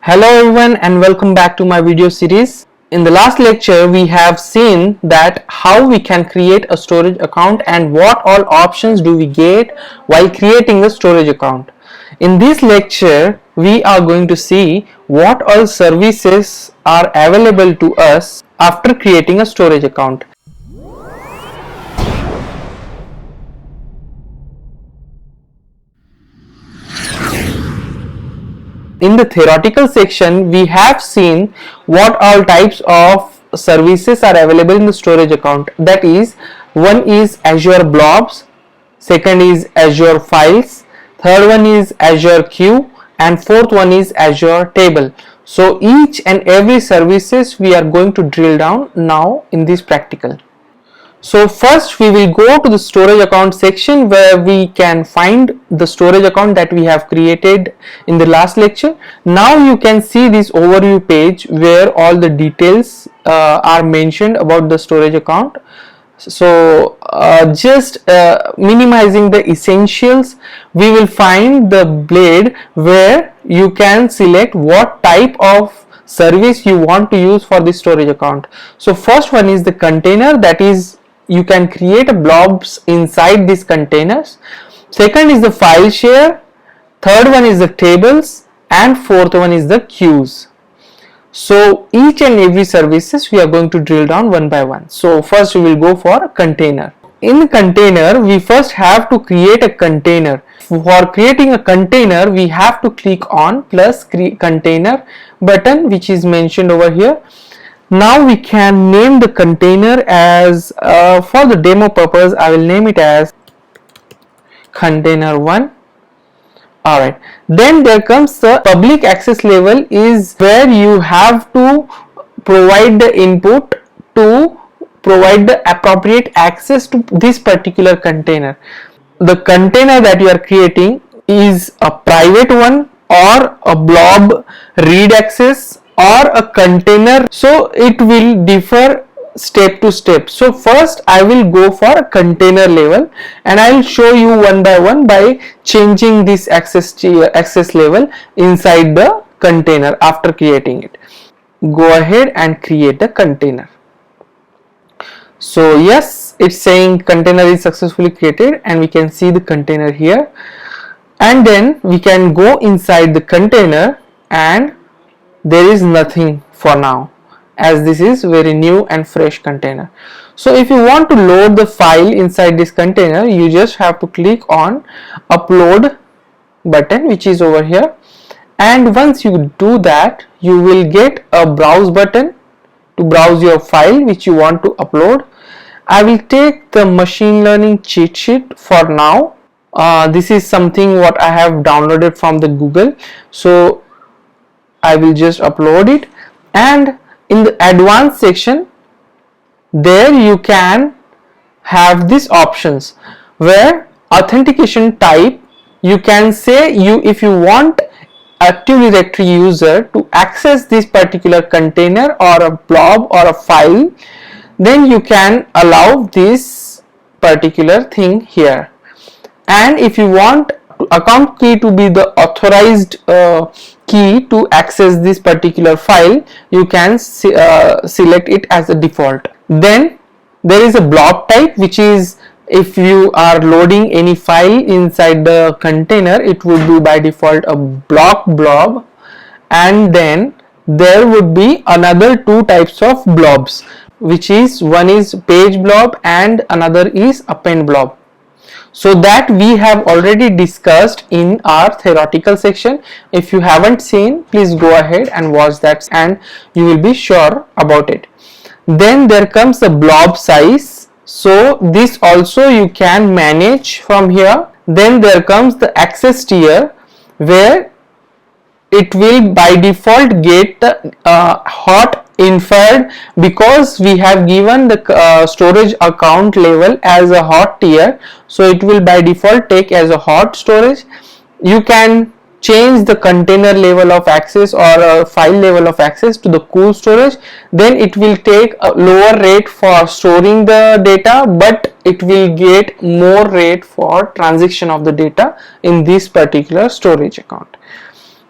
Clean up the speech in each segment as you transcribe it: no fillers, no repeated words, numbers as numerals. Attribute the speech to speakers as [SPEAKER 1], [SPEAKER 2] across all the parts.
[SPEAKER 1] Hello everyone and welcome back to my video series. In the last lecture we have seen that how we can create a storage account and what all options do we get while creating a storage account. In this lecture we are going to see what all services are available to us after creating a storage account. In the theoretical section, we have seen what all types of services are available in the storage account. That is, one is Azure Blobs, second is Azure Files, third one is Azure Queue, and fourth one is Azure Table. So each and every services we are going to drill down now in this practical. So first we will go to the storage account section where we can find the storage account that we have created in the last lecture. Now you can see this overview page where all the details are mentioned about the storage account. So just minimizing the essentials, we will find the blade where you can select what type of service you want to use for this storage account. So first one is the container, that is you can create a blobs inside these containers. Second is the file share, third one is the tables, and fourth one is the queues. So each and every services we are going to drill down one by one. So first we will go for a container. In the container we first have to create a container. For creating a container we have to click on plus container button which is mentioned over here. Now we can name the container as, for the demo purpose I will name it as container1. Alright, then there comes the public access level, is where you have to provide the input to provide the appropriate access to this particular container. The container that you are creating is a private one or a blob read access or a container, so it will differ step to step. So first I will go for a container level and I will show you one by one by changing this access level inside the container after creating it. Go ahead and create the container. So yes, it's saying container is successfully created and we can see the container here, and then we can go inside the container and there is nothing for now as this is very new and fresh container. So if you want to load the file inside this container, you just have to click on upload button which is over here, and once you do that you will get a browse button to browse your file which you want to upload. I will take the machine learning cheat sheet for now. This is something what I have downloaded from the Google, so I will just upload it. And in the advanced section there you can have these options where authentication type, you can say if you want Active Directory user to access this particular container or a blob or a file, then you can allow this particular thing here. And if you want account key to be the authorized key to access this particular file, you can select it as a default. Then there is a blob type, which is if you are loading any file inside the container, it would be by default a blob. And then there would be another two types of blobs, which is one is page blob and another is append blob. So that we have already discussed in our theoretical section. If you haven't seen, please go ahead and watch that and you will be sure about it. Then there comes the blob size. So this also you can manage from here. Then there comes the access tier where it will by default get the hot inferred, because we have given the storage account level as a hot tier, so it will by default take as a hot storage. You can change the container level of access or a file level of access to the cool storage. Then it will take a lower rate for storing the data, but it will get more rate for transaction of the data in this particular storage account.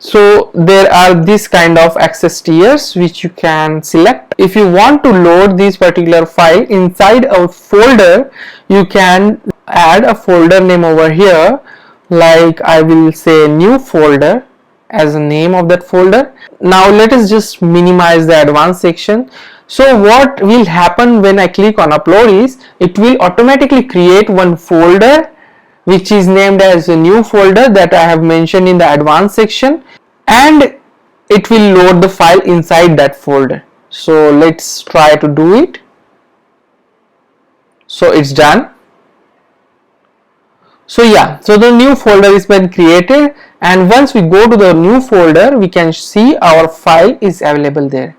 [SPEAKER 1] So there are this kind of access tiers which you can select. If you want to load this particular file inside a folder, you can add a folder name over here, like I will say new folder as the name of that folder. Now let us just minimize the advanced section. So what will happen when I click on upload is it will automatically create one folder which is named as a new folder that I have mentioned in the advanced section, and it will load the file inside that folder. So let's try to do it. So it's done. So yeah, so the new folder is been created, and once we go to the new folder, we can see our file is available there.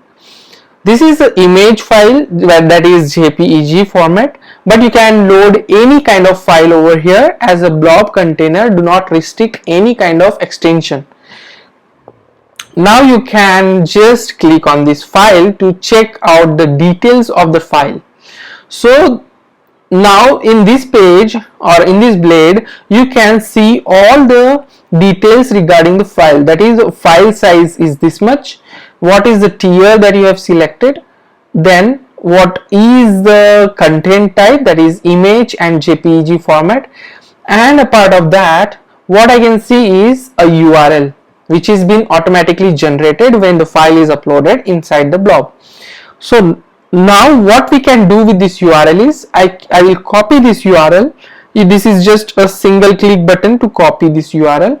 [SPEAKER 1] This is an image file that is JPEG format, but you can load any kind of file over here as a blob container. Do not restrict any kind of extension. Now you can just click on this file to check out the details of the file. So now in this page or in this blade, you can see all the details regarding the file. That is, file size is this much, what is the tier that you have selected, then what is the content type, that is image and JPEG format, and a part of that what I can see is a URL which is being automatically generated when the file is uploaded inside the blob. So now what we can do with this URL is I will copy this URL. This is just a single click button to copy this URL,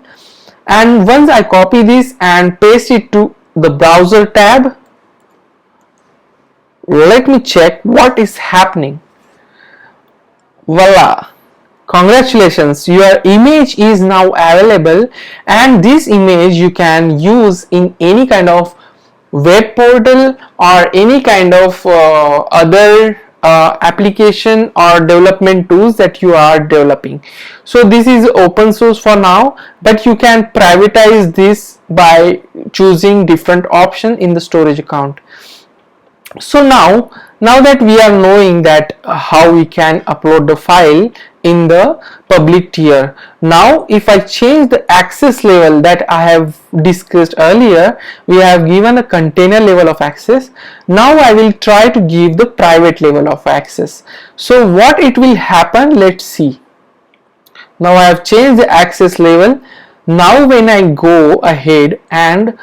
[SPEAKER 1] and once I copy this and paste it to the browser tab, let me check what is happening. Voila, congratulations, your image is now available, and this image you can use in any kind of web portal or any kind of other application or development tools that you are developing. So this is open source for now, but you can privatize this by choosing different option in the storage account. So now that we are knowing that how we can upload the file in the public tier, now if I change the access level that I have discussed earlier, we have given a container level of access. Now I will try to give the private level of access. So what it will happen, let's see. Now I have changed the access level. Now when I go ahead and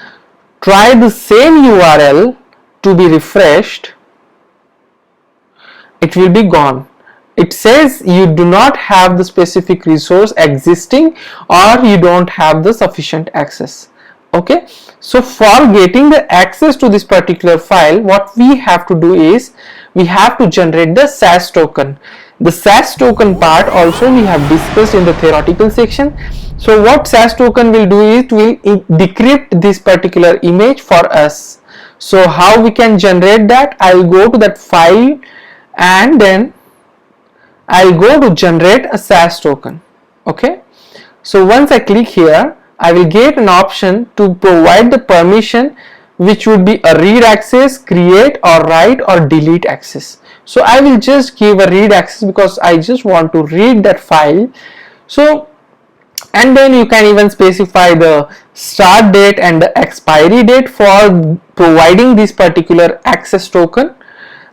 [SPEAKER 1] try the same URL to be refreshed, it will be gone. It says you do not have the specific resource existing, or you don't have the sufficient access. Okay, so for getting the access to this particular file, what we have to do is we have to generate the SAS token. The SAS token part also we have discussed in the theoretical section. So what SAS token will do is it will decrypt this particular image for us. So how we can generate that? I'll go to that file and then I'll go to generate a SAS token. Okay, so once I click here, I will get an option to provide the permission, which would be a read access, create or write or delete access. So I will just give a read access because I just want to read that file. So, and then you can even specify the start date and the expiry date for providing this particular access token.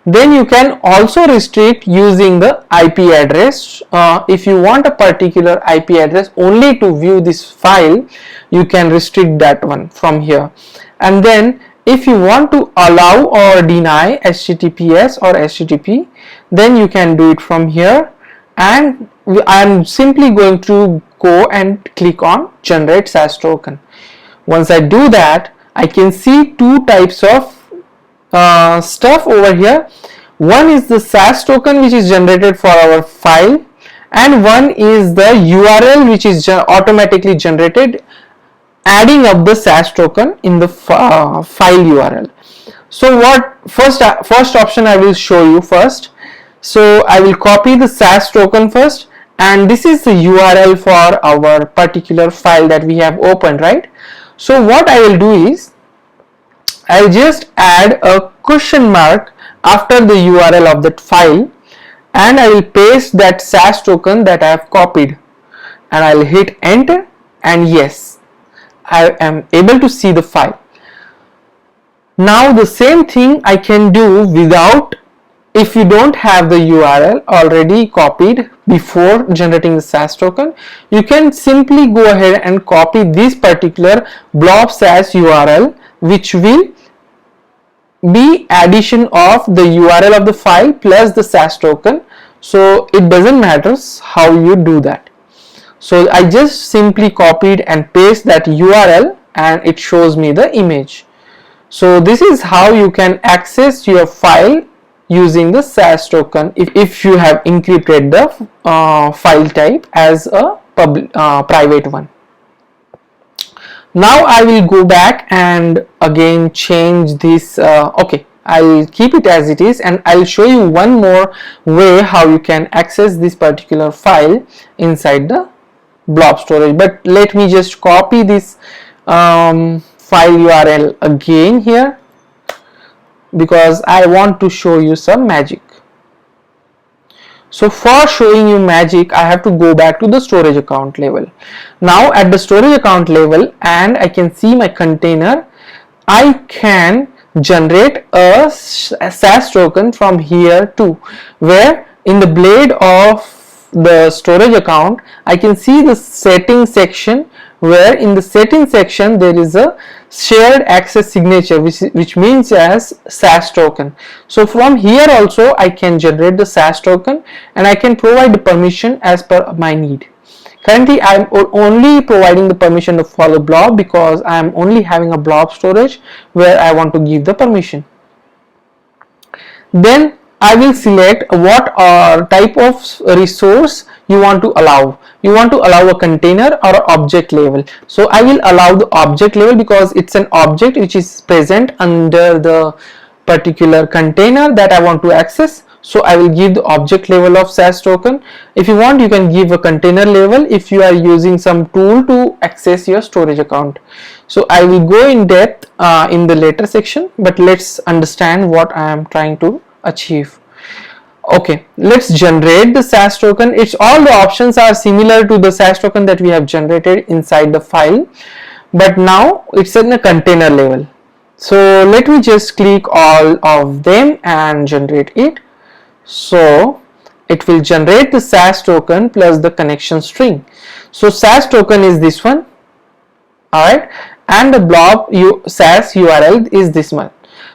[SPEAKER 1] Then you can also restrict using the IP address. If you want a particular IP address only to view this file, you can restrict that one from here. And then if you want to allow or deny HTTPS or HTTP, then you can do it from here. And I am simply going to go and click on generate SAS token. Once I do that, I can see two types of stuff over here. One is the SAS token which is generated for our file, and one is the URL which is automatically generated adding up the SAS token in the file URL. So what first option I will show you first. So I will copy the SAS token first, and this is the URL for our particular file that we have opened, right? So what I will do is I'll just add a question mark after the URL of that file, and I will paste that SAS token that I have copied, and I'll hit enter, and yes, I am able to see the file. Now the same thing I can do without, if you don't have the URL already copied before generating the SAS token, you can simply go ahead and copy this particular blob SAS URL, which will be addition of the URL of the file plus the SAS token. So it doesn't matter how you do that. So I just simply copied and paste that URL and it shows me the image. So this is how you can access your file using the SAS token if you have encrypted the file type as a private one. Now I will go back and again change this. Okay, I'll keep it as it is, and I'll show you one more way how you can access this particular file inside the blob storage. But let me just copy this file URL again here, because I want to show you some magic. So for showing you magic, I have to go back to the storage account level. Now at the storage account level, and I can see my container, I can generate a SAS token from here too, where in the blade of the storage account, I can see the settings section, where in the settings section there is a shared access signature, which means as SAS token. So from here also I can generate the SAS token, and I can provide the permission as per my need. Currently I am only providing the permission to follow blob, because I am only having a blob storage where I want to give the permission. Then I will select what type of resource you want to allow. You want to allow a container or object level. So I will allow the object level because it's an object which is present under the particular container that I want to access. So I will give the object level of SAS token. If you want, you can give a container level if you are using some tool to access your storage account. So I will go in depth in the later section, but let's understand what I am trying to achieve. Okay, let's generate the SAS token. It's all the options are similar to the SAS token that we have generated inside the file, but now it's in a container level. So let me just click all of them and generate it. So it will generate the SAS token plus the connection string. So SAS token is this one, alright, and the blob SAS URL is this one.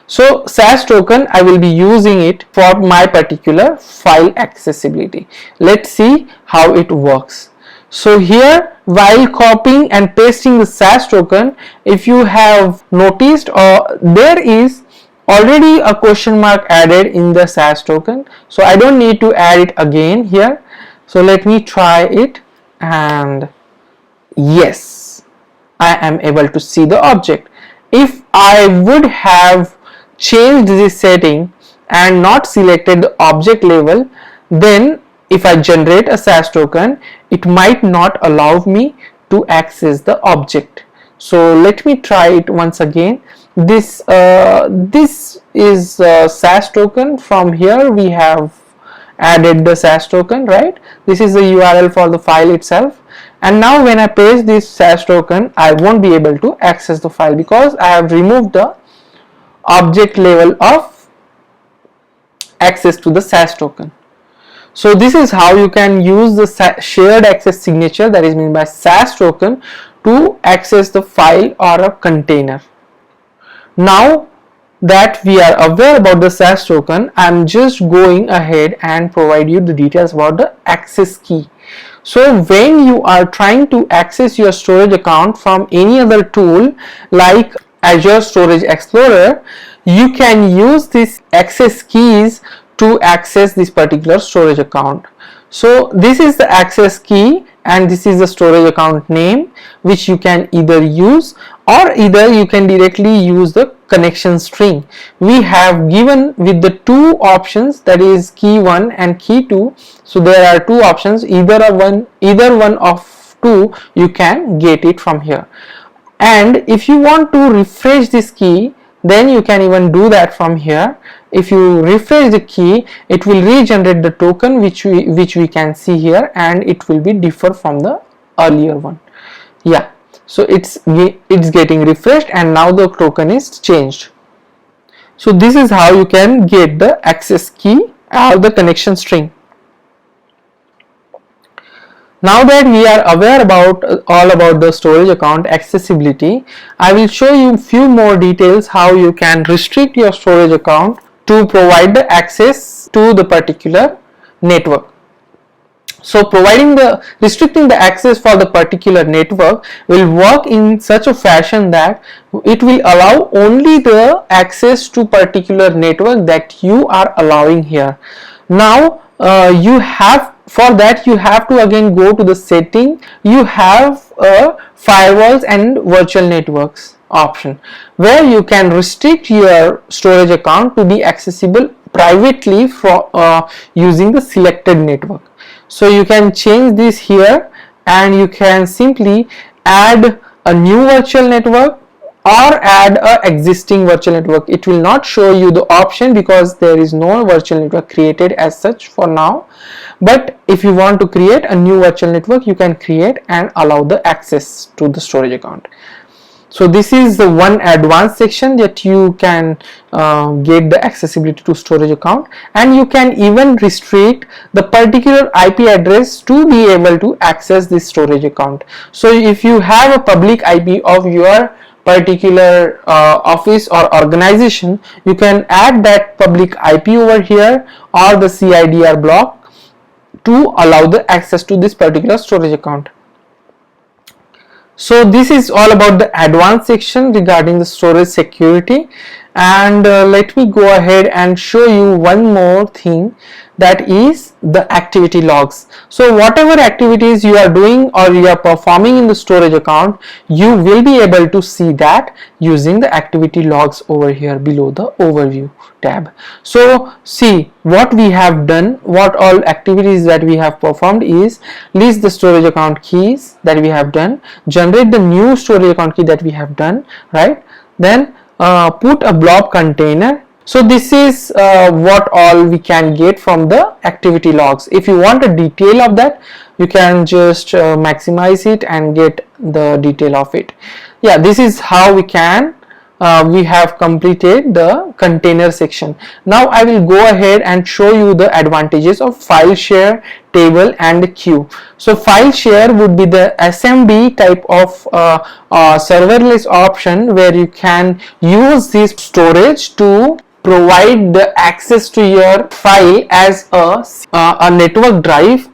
[SPEAKER 1] So SAS token, I will be using it for my particular file accessibility. Let's see how it works. So here, while copying and pasting the SAS token, if you have noticed, there is already a question mark added in the SAS token. So I don't need to add it again here. So let me try it, and yes, I am able to see the object. If I would have changed this setting and not selected the object level, then if I generate a SAS token, it might not allow me to access the object. So let me try it once again. This is SAS token. From here we have added the SAS token, right? This is the URL for the file itself, and now when I paste this SAS token, I won't be able to access the file because I have removed the object level of access to the SAS token. So this is how you can use the shared access signature, that is meant by SAS token, to access the file or a container. Now that we are aware about the SAS token, I am just going ahead and provide you the details about the access key. So when you are trying to access your storage account from any other tool like Azure Storage Explorer, you can use these access keys to access this particular storage account. So this is the access key and this is the storage account name, which you can either use or either you can directly use the connection string. We have given with the two options, that is key 1 and key 2. So there are two options, either one of two you can get it from here. And if you want to refresh this key, then you can even do that from here. If you refresh the key, it will regenerate the token which we can see here, and it will be differ from the earlier one. Yeah, So it's getting refreshed and now the token is changed. So this is how you can get the access key or the connection string. Now that we are aware about all about the storage account accessibility, I will show you few more details how you can restrict your storage account to provide the access to the particular network. So restricting the access for the particular network will work in such a fashion that it will allow only the access to particular network that you are allowing here. Now for that you have to again go to the setting. You have a firewalls and virtual networks option where you can restrict your storage account to be accessible privately using the selected network. So you can change this here and you can simply add a new virtual network or add a existing virtual network. It will not show you the option because there is no virtual network created as such for now, but if you want to create a new virtual network, you can create and allow the access to the storage account. So this is the one advanced section that you can get the accessibility to storage account, and you can even restrict the particular IP address to be able to access this storage account. So if you have a public IP of your particular office or organization, you can add that public IP over here or the CIDR block to allow the access to this particular storage account. So this is all about the advanced section regarding the storage security, and let me go ahead and show you one more thing, that is the activity logs. So whatever activities you are doing or you are performing in the storage account, you will be able to see that using the activity logs over here below the overview tab. So see what we have done, what all activities that we have performed is list the storage account keys that we have done, generate the new storage account key that we have done, right? Then put a blob container. So this is what all we can get from the activity logs. If you want a detail of that, you can just maximize it and get the detail of it. Yeah, this is how we can we have completed the container section. Now I will go ahead and show you the advantages of file share, table and queue. So file share would be the SMB type of serverless option where you can use this storage to provide the access to your file as a network drive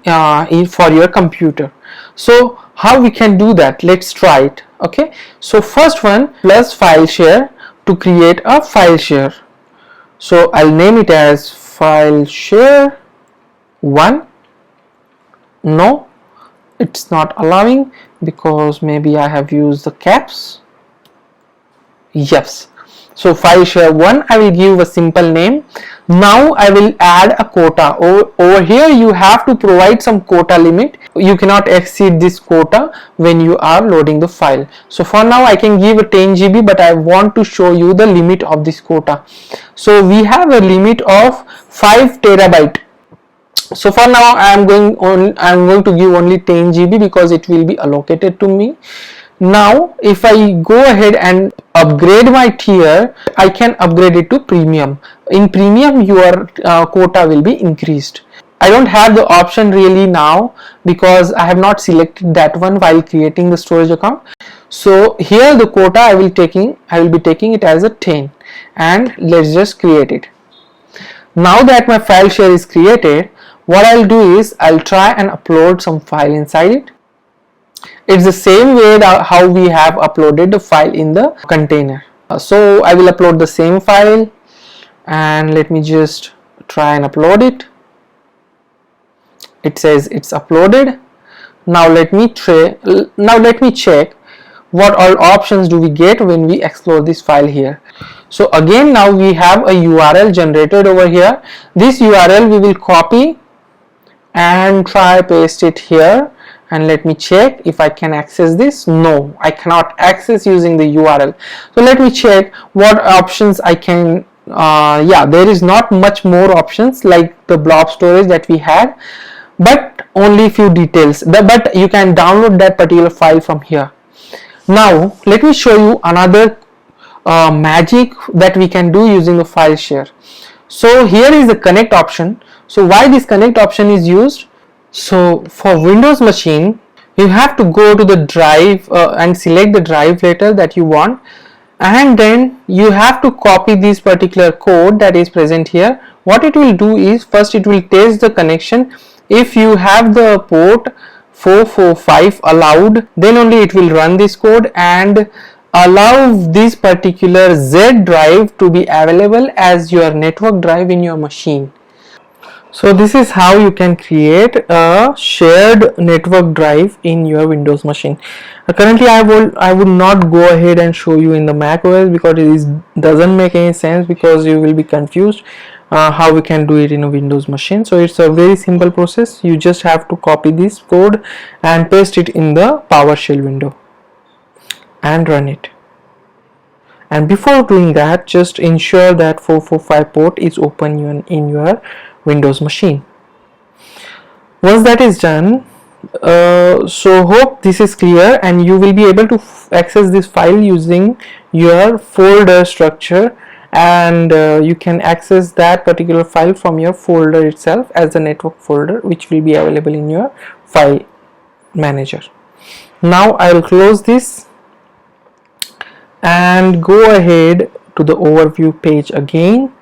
[SPEAKER 1] for your computer. So how we can do that? Let's try it. Okay, so first one, plus file share to create a file share. So I'll name it as file share 1. No, it's not allowing because maybe I have used the caps. Yes. So file share 1, I will give a simple name. Now I will add a quota. Over here you have to provide some quota limit. You cannot exceed this quota when you are loading the file. So for now I can give a 10 GB, but I want to show you the limit of this quota. So we have a limit of 5 terabyte. So for now I am going to give only 10 GB because it will be allocated to me. Now if I go ahead and upgrade my tier, I can upgrade it to premium. In premium your quota will be increased. I don't have the option really now because I have not selected that one while creating the storage account. So here the quota I will be taking it as a 10, and let's just create it. Now that my file share is created, what I'll do is I'll try and upload some file inside it. It's the same way that how we have uploaded the file in the container. So I will upload the same file, and let me just try and upload it. It says it's uploaded. Now let me check what all options do we get when we explore this file here. So again, now we have a URL generated over here. This URL we will copy and try paste it here, and let me check if I can access this. No, I cannot access using the URL. So let me check what options I can. Yeah, there is not much more options like the blob storage that we had, but only few details. But you can download that particular file from here. Now let me show you another magic that we can do using a file share. So here is the connect option. So why this connect option is used? So for Windows machine, you have to go to the drive and select the drive letter that you want, and then you have to copy this particular code that is present here. What it will do is, first it will test the connection. If you have the port 445 allowed, then only it will run this code and allow this particular Z drive to be available as your network drive in your machine. So this is how you can create a shared network drive in your Windows machine. Currently I would not go ahead and show you in the Mac OS because it doesn't make any sense, because you will be confused how we can do it in a Windows machine. So it's a very simple process. You just have to copy this code and paste it in the PowerShell window and run it. And before doing that, just ensure that 445 port is open in your Windows machine. Once that is done, so hope this is clear, and you will be able to access this file using your folder structure, and you can access that particular file from your folder itself as the network folder, which will be available in your file manager. Now I will close this and go ahead to the overview page again.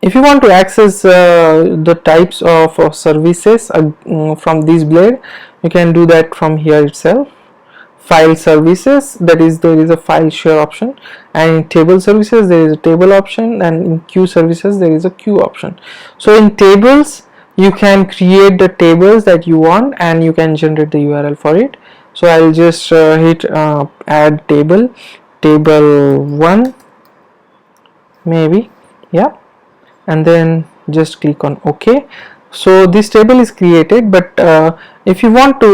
[SPEAKER 1] If you want to access the types of services from this blade, you can do that from here itself. File services, that is, there is a file share option, and in table services there is a table option, and in queue services there is a queue option. So in tables, you can create the tables that you want and you can generate the URL for it. So I will just hit add table 1 maybe, yeah, and then just click on OK. So this table is created, but if you want to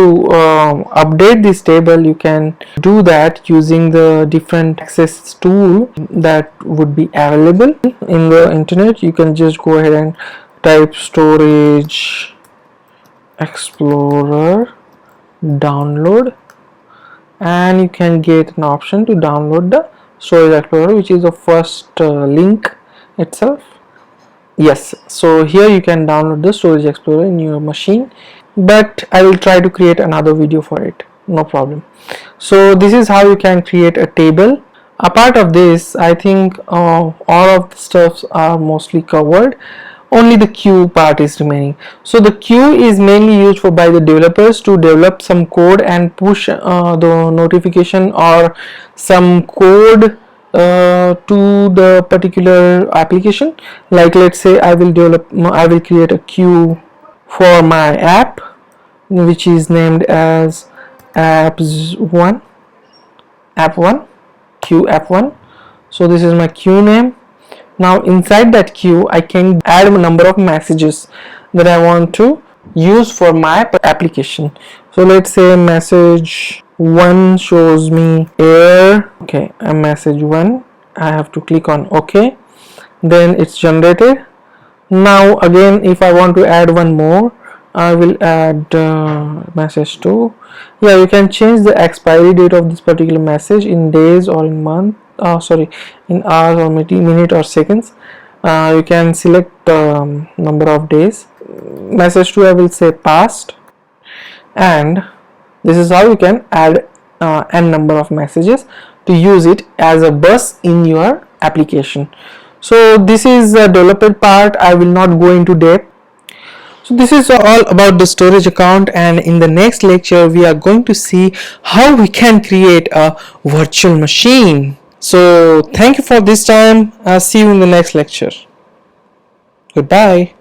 [SPEAKER 1] update this table, you can do that using the different access tool that would be available in the internet. You can just go ahead and type Storage Explorer download, and you can get an option to download the Storage Explorer, which is the first link itself. Yes, so here you can download the Storage Explorer in your machine, but I will try to create another video for it, no problem. So this is how you can create a table. Apart of this, I think all of the stuffs are mostly covered. Only the queue part is remaining. So the queue is mainly used for by the developers to develop some code and push the notification or some code to the particular application. Like, let's say I will create a queue for my app, which is named as app 1 queue app 1. So this is my queue name. Now inside that queue, I can add a number of messages that I want to use for my application. So let's say message 1 shows me error. Okay, a message 1. I have to click on OK. Then it's generated. Now again, if I want to add one more, I will add message 2. Yeah, you can change the expiry date of this particular message in days or in month. In hours or minute or seconds. You can select number of days. Message 2 I will say past, and this is how you can add n number of messages to use it as a bus in your application. So this is the developer part. I will not go into depth. So this is all about the storage account, and in the next lecture we are going to see how we can create a virtual machine. So thank you for this time. I'll see you in the next lecture. Goodbye.